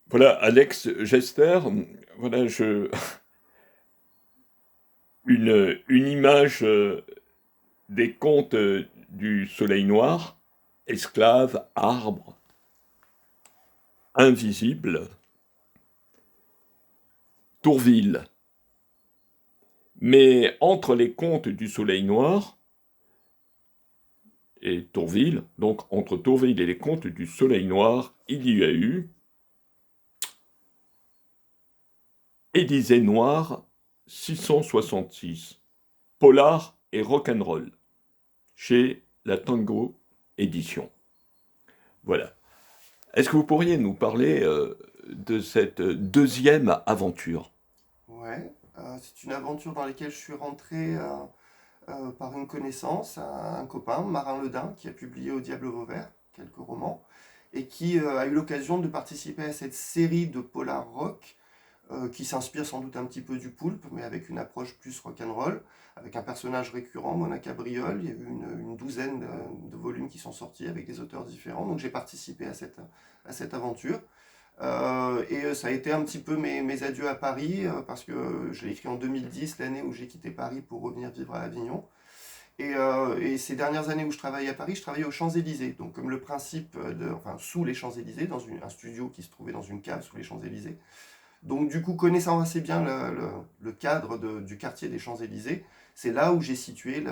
Voilà, Alex Gester, voilà, une image des contes du Soleil Noir, esclave, arbre, invisible, Tourville. Mais entre les contes du Soleil Noir et Tourville, donc entre Tourville et les contes du Soleil Noir, il y a eu Élysée Noire 666, Polar et Rock'n'Roll, chez la Tango Édition. Voilà. Est-ce que vous pourriez nous parler de cette deuxième aventure? Ouais, c'est une aventure dans laquelle je suis rentré par une connaissance, un copain, Marin Ledin, qui a publié Au Diable Vauvert quelques romans, et qui a eu l'occasion de participer à cette série de polar rock qui s'inspire sans doute un petit peu du pulp, mais avec une approche plus rock'n'roll, avec un personnage récurrent, Mona Cabriole. Il y a eu une douzaine de volumes qui sont sortis avec des auteurs différents, donc j'ai participé à cette aventure. Ça a été un petit peu mes adieux à Paris, parce que je l'ai écrit en 2010, l'année où j'ai quitté Paris pour revenir vivre à Avignon. Et ces dernières années où je travaille à Paris, je travaillais aux Champs-Élysées. Donc comme le principe enfin sous les Champs-Élysées, dans un studio qui se trouvait dans une cave sous les Champs-Élysées. Donc du coup, connaissant assez bien le cadre du quartier des Champs-Élysées, c'est là où j'ai situé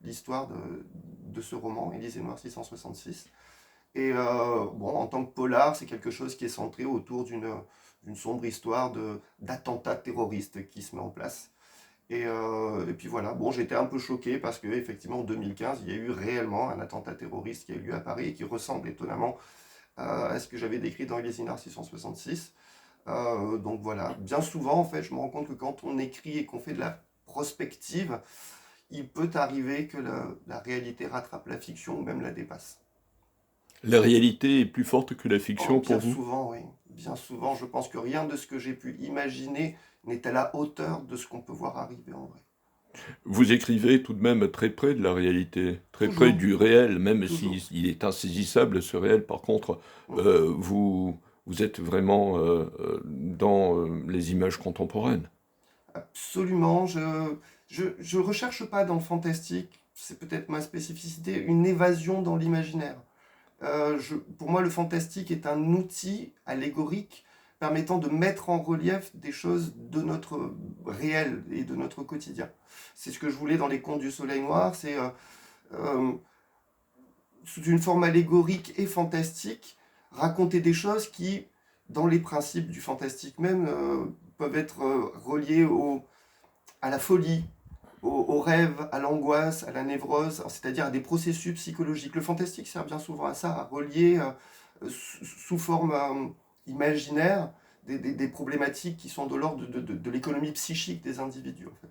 l'histoire de ce roman, Élysée Noire 666. Bon, en tant que polar, c'est quelque chose qui est centré autour d'une sombre histoire d'attentats terroristes qui se met en place. Et puis voilà, bon, j'étais un peu choqué parce qu'effectivement, en 2015, il y a eu réellement un attentat terroriste qui a eu lieu à Paris et qui ressemble étonnamment à ce que j'avais décrit dans Les Inards 666. Donc voilà, bien souvent, en fait, je me rends compte que quand on écrit et qu'on fait de la prospective, il peut arriver que la réalité rattrape la fiction ou même la dépasse. La réalité est plus forte que la Oh, fiction pour bien vous? souvent, oui. Bien souvent, je pense que rien de ce que j'ai pu imaginer n'est à la hauteur de ce qu'on peut voir arriver en vrai. Vous écrivez tout de même très près de la réalité, très près Toujours, du réel, même toujours. s'il est insaisissable, ce réel. Par contre, Mm. vous êtes vraiment dans les images contemporaines. Absolument. Je recherche pas dans le fantastique, c'est peut-être ma spécificité, une évasion dans l'imaginaire. Pour moi, le fantastique est un outil allégorique permettant de mettre en relief des choses de notre réel et de notre quotidien. C'est ce que je voulais dans les Contes du Soleil Noir, c'est euh, sous une forme allégorique et fantastique, raconter des choses qui, dans les principes du fantastique même, peuvent être reliées à la folie, au rêve, à l'angoisse, à la névrose, c'est-à-dire à des processus psychologiques. Le fantastique sert bien souvent à ça, à relier sous forme imaginaire des problématiques qui sont de l'ordre de l'économie psychique des individus, en fait.